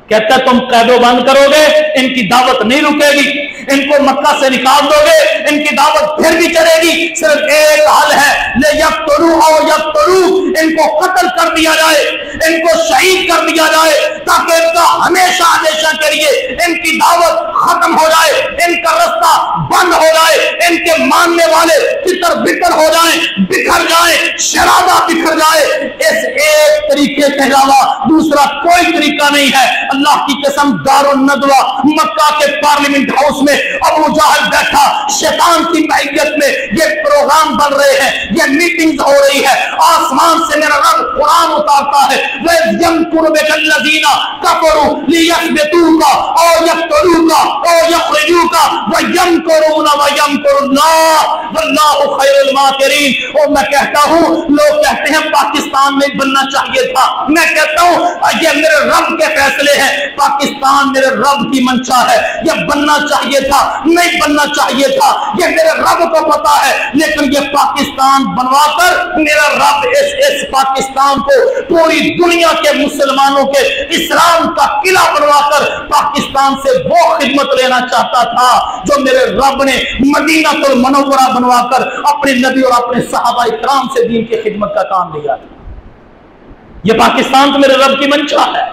कहता है तुम कैदो बंद करोगे, इनकी दावत नहीं रुकेगी, इनको मक्का से निकाल दोगे, इनकी दावत फिर भी चलेगी। सिर्फ एक हल है, ले यक्तुलू और यक्तुलू, इनको कत्ल कर दिया जाए, इनको शहीद कर दिया जाए, ताकि इनका हमेशा हमेशा के लिए इनकी दावत खत्म हो जाए, इनका रास्ता बंद हो जाए, इनके मानने वाले तितर बितर हो जाए, बिखर जाए, शराबा बिखर जाए। इस एक तरीके के अलावा दूसरा कोई तरीका नहीं है। अल्लाह की कसम, दारुन नदवा मक्का के पार्लियामेंट हाउस में अबू जहल बैठा, शैतान की मैयत में ये प्रोग्राम बन रहे हैं, ये मीटिंग्स हो रही है। आसमान से मेरा रब कुरान उतारता है, वयमकुरु बिल्लज़ीना कफरू लियस्बितूका औ यक़्तुलूका औ यख़रिजूका वयमकुरूना वयमकुरुल्लाह वल्लाहु खैरुल माकिरीन। और मैं कहता हूं, लोग कहते हैं पाकिस्तान में बनना चाहिए था, मैं कहता हूं ये मेरे रब के फैसले हैं। पाकिस्तान मेरे रब की मंशा है, ये बनना चाहिए था, नहीं बनना चाहिए था, ये मेरे रब को पता है। लेकिन ये पाकिस्तान बनवाकर मेरा रब इस पाकिस्तान को पूरी दुनिया के मुसलमानों के इस्लाम का किला बनवाकर पाकिस्तान से वो खिदमत लेना चाहता था जो मेरे रब ने मदीनातुल मुनव्वरा बनवाकर अपने नबी और अपने सहाबा इकराम से दीन की खिदमत का काम लिया था। ये पाकिस्तान तो मेरे रब की मंशा है।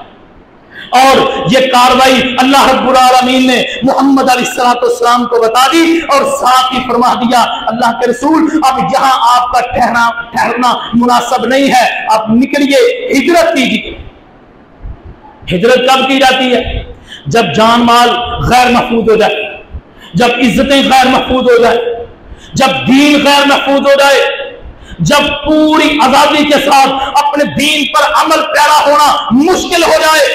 और ये कार्रवाई अल्लाह रब्बुल आलमीन ने मोहम्मद अलैहिस्सलाम को बता दी और साथ ही फरमा दिया, अल्लाह के रसूल अब यहां आपका ठहरना मुनासिब नहीं है, आप निकलिए, हिजरत कीजिए। हिजरत कब की जाती है? जब जान माल गैर महफूज हो जाए, जब इज्जतें गैर महफूज हो जाए, जब दीन गैर महफूज हो जाए, जब पूरी आजादी के साथ अपने दीन पर अमल पैरा होना मुश्किल हो जाए,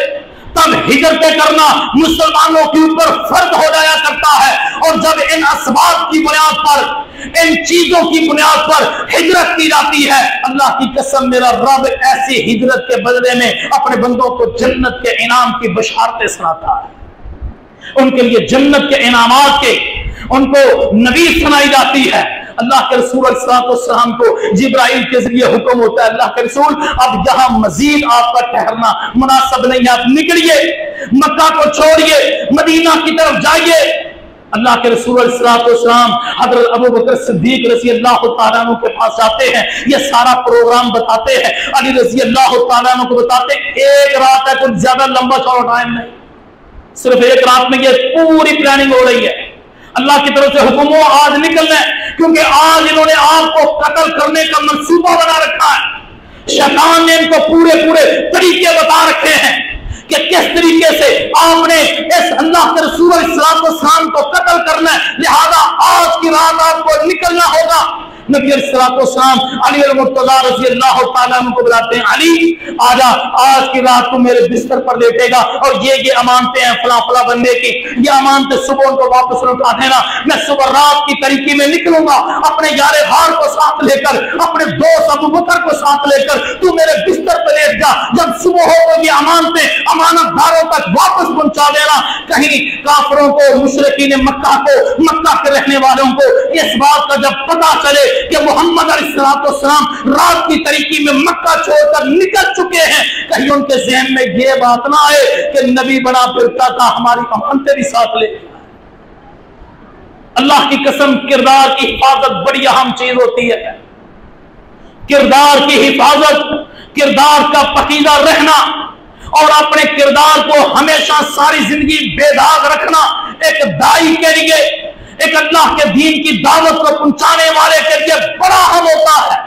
तब हिजरतें करना मुसलमानों के ऊपर फर्ज हो जाया करता है। और जब इन असबाब की बुनियाद पर, इन चीजों की बुनियाद पर हिजरत की जाती है, अल्लाह की कसम मेरा रब ऐसी हिजरत के बदले में अपने बंदों को जन्नत के इनाम की बशारतें सुनाता है। उनके लिए जन्नत के इनामात के उनको नवीद सुनाई जाती है। अल्लाह के रसूल सल्लल्लाहु को जिब्राइल के जरिए हुक्म होता है, अल्लाह के रसूल अब यहां मजीद आपका ठहरना मुनासिब नहीं है, आप निकलिए, मक्का को छोड़िए, मदीना की तरफ जाइए। अल्लाह के रसूल सल्लल्लाहु हजरत अबू बकर सिद्दीक रज़ी अल्लाह तआला अन्हु के पास जाते हैं, ये सारा प्रोग्राम बताते हैं, अली रज़ी अल्लाह तआला अन्हु को बताते हैं। एक रात है, कुछ ज्यादा लंबा चौड़ा टाइम नहीं, सिर्फ एक रात में ये पूरी प्लानिंग हो रही है। अल्लाह की तरफ से हुक्म हो आज निकलना है, क्योंकि आज इन्होंने आपको कत्ल करने का मंसूबा बना रखा है। शैतान ने इनको पूरे पूरे तरीके बता रखे हैं कि किस तरीके से आपने इस अल्लाह के रसूल सल्लल्लाहु को कत्ल करना है, लिहाजा आज की रात आपको निकलना होगा। नबी सल्लल्लाहु अली मुर्तज़ा रज़ी अल्लाह तआला अन्हु को बुलाते हैं, अली आजा, आज की रात तू मेरे बिस्तर पर लेटेगा और ये अमानतें हैं फला फला बंदे की, ये अमानतें सुबह उनको वापस लौटा देना। मैं सुबह रात की तरीके में निकलूंगा अपने यारे हार को साथ लेकर, अपने दोस्त अबू बकर को साथ लेकर, तू मेरे बिस्तर पर लेट जा। जब सुबह हो तो ये अमानतें अमानतदारों तक वापस पहुंचा देना। कहीं काफिरों को, मुशरिकीन मक्का को, मक्का के रहने वालों को इस बात का जब पता चले कि मोहम्मद अलैहिस्सलाम रात की तरीकी में मक्का छोड़कर निकल चुके हैं, कहीं उनके ज़हन में ये बात ना आए कि नबी बड़ा फिरता था, हमारी अमानतें भी साथ ले। अल्लाह की कसम, किरदार की हिफाजत बड़ी अहम चीज होती है। किरदार की हिफाजत, किरदार का पकीदा रहना और अपने किरदार को हमेशा सारी जिंदगी बेदाग रखना एक दाई के लिए, एक अल्लाह के दीन की दावत को पहुंचाने वाले के लिए बड़ा अहम होता है।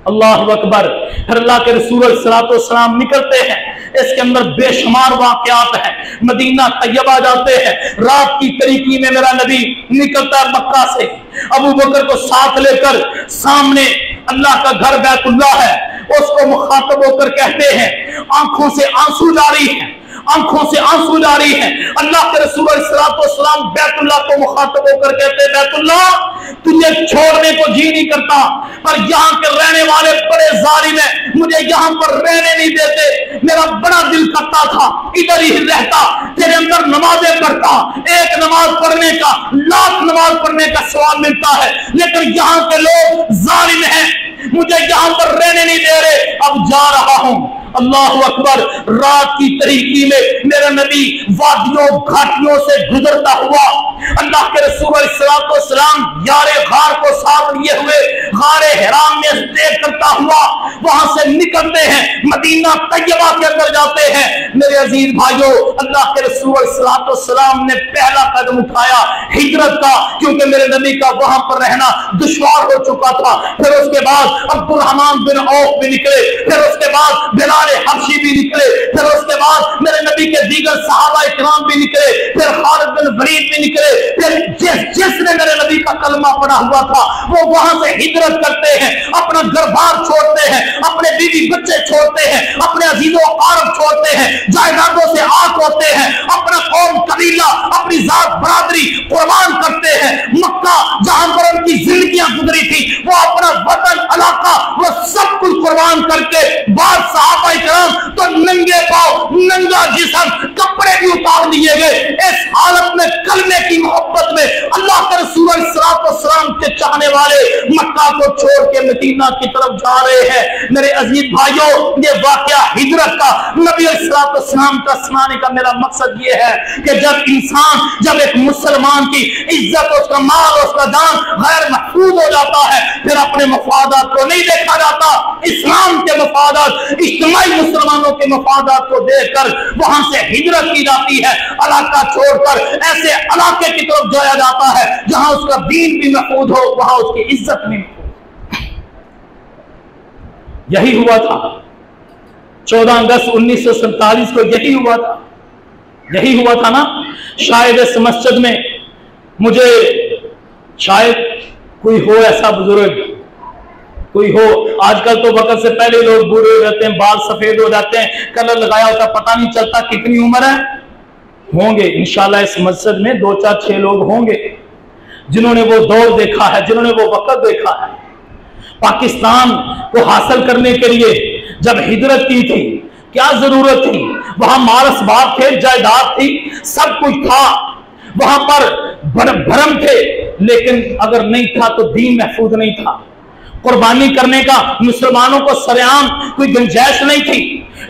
अल्लाह अकबर। फिर अल्लाह के रसूल सल्लल्लाहु अलैहि वसल्लम निकलते हैं, इसके अंदर बेशुमार वाक़यात हैं। मदीना तैयबा जाते हैं, रात की तरीकी में मेरा नबी निकलता है मक्का से, अबू बकर को साथ लेकर, सामने अल्लाह का घर बैतुल्लाह है, उसको मुखातब होकर कहते हैं, आंखों से आंसू जारी है, आंखों से आंसू जारी है। अल्लाह के रसूल सल्लल्लाहु अलैहि वसल्लम बैतुल्लाह को मुखातब होकर कहते हैं, बैतुल्लाह तुझे छोड़ने को जी नहीं करता, पर यहाँ के रहने वाले बड़े जालिम हैं, मुझे यहाँ पर रहने नहीं देते। मेरा बड़ा दिल करता था इधर ही रहता, तेरे अंदर नमाजें पढ़ता, एक नमाज पढ़ने का लाख नमाज पढ़ने का सवाल मिलता है, लेकिन यहाँ के लोग जालिम हैं, मुझे यहाँ पर रहने नहीं दे रहे, अब जा रहा हूँ। अल्लाह अकबर। रात की तरीकी में मेरे नबी वादियों घाटियों से गुजरता हुआ अल्लाह के रसूल अलैहिस्सलाम यारे गार को साथ लिए हुए गारे हिराम में स्टे करता हुआ वहां से निकलते हैं, मदीना तैयबा के अंदर जाते हैं। मेरे अजीज भाइयों, अल्लाह के रसूल अलैहिस्सलाम ने पहला कदम उठाया हिजरत का, क्योंकि मेरे नबी का वहां पर रहना दुश्वार हो चुका था। फिर उसके बाद अब्दुर्रहमान बिन औफ भी निकले, फिर उसके बाद बिलाल हबशी भी निकले, फिर उसके बाद मेरे नबी के दीगर सहाबा इकराम भी निकले, फिर खालिद बिन वलीद भी निकले। फिर जिसने मेरे नबी का कलमा पढ़ा हुआ था वो वहां से हिजरत करते हैं, अपना घर-बार छोड़ते हैं, अपने बीवी बच्चे छोड़ते हैं, अपने अजीजों अरब छोड़ते हैं, जायदादों से आग होते हैं, अपना कौम कबीला अपनी जात बरादरी कुर्बान करते हैं। मक्का जहां पर उनकी जिंदगियां गुजरी थी वो अपना वतन इलाका वो सब कुछ कुर्बान करके बाद सहाबा इकराम तो नंगे पांव नंगा जिस्म कपड़े भी उतार लिए गए। इस हालत में कलमे की मोहब्बत में अल्लाह के रसूल सल्लल्लाहु के चाहने वाले मक्का को छोड़ के मदीना की तरफ जा रहे हैं। मेरे अजीज भाइयों, ये वाकया हिजरत का नबी सल्लल्लाहु का सुनाने का मेरा मकसद ये है कि जब एक मुसलमान की इज्जत, उसका माल, उसका जान गैर महफूज हो जाता है, फिर अपने मफादात को नहीं देखा जाता, इस्लाम के मफादात, इज्तिमाई मुसलमानों के मफादात को देखकर वहां से हिजरत की जाती है। इलाका छोड़कर ऐसे इलाके की तरफ जाया जाता है जहां उसका दीन भी महफूज हो, वहां उसकी इज्जत भी महफूज। यही हुआ था 14 अगस्त 1947 को, यही हुआ था ना। शायद इस मस्जिद में मुझे शायद कोई हो ऐसा बुजुर्ग, कोई हो। आजकल तो वक्त से पहले लोग बूढ़े हो जाते हैं, बाल सफेद हो जाते हैं, कलर लगाया होता पता नहीं चलता कितनी उम्र है। होंगे इंशाल्लाह इस मस्जिद में 2, 4, 6 लोग होंगे जिन्होंने वो दौर देखा है, जिन्होंने वो वक्त देखा है। पाकिस्तान को हासिल करने के लिए जब हिजरत की थी, क्या जरूरत थी? वहां मारस बाग थे, जायदाद थी, सब कुछ था, वहां पर भरम थे, लेकिन अगर नहीं था तो दीन महफूज नहीं था। कुर्बानी करने का मुसलमानों को सरेआम कोई गुंजाइश नहीं थी।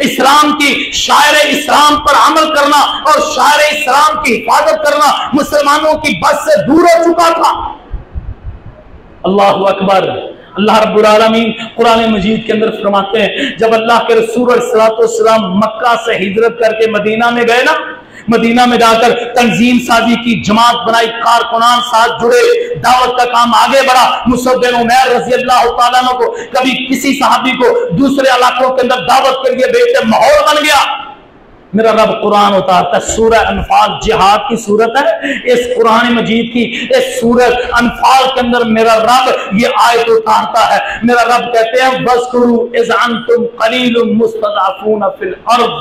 इस्लाम की शायर इस्लाम पर अमल करना और शायर इस्लाम की हिफाजत करना मुसलमानों की बस से दूर हो चुका था। अल्लाह अकबर। अल्लाह रब्बुल आलमीन कुरान मजीद के अंदर फरमाते हैं, जब अल्लाह के रसूल सल्लल्लाहु अलैहि वसल्लम मक्का से हिजरत करके मदीना में गए ना, मदीना में जाकर तंजीम साजी की, जमात बनाई, कारकुनान साथ जुड़े, दावत का काम आगे बढ़ा। मुसअब बिन उमैर रज़ी अल्लाह तआला अन्हु को कभी किसी सहाबी को दूसरे इलाकों के अंदर दावत के लिए भेजते, माहौल बन गया। मेरा रब कुरान उतारता है, सूरह अनफाल जिहाद की सूरत है, इस कुरान मजीद की इस सूरत अनफाल के अंदर मेरा रब ये आयत उतारता है। मेरा रब कहते हैं वज़कुरू इज़ अंतुम क़लीलुम मुस्तज़अफ़ून फ़िल अर्ज़,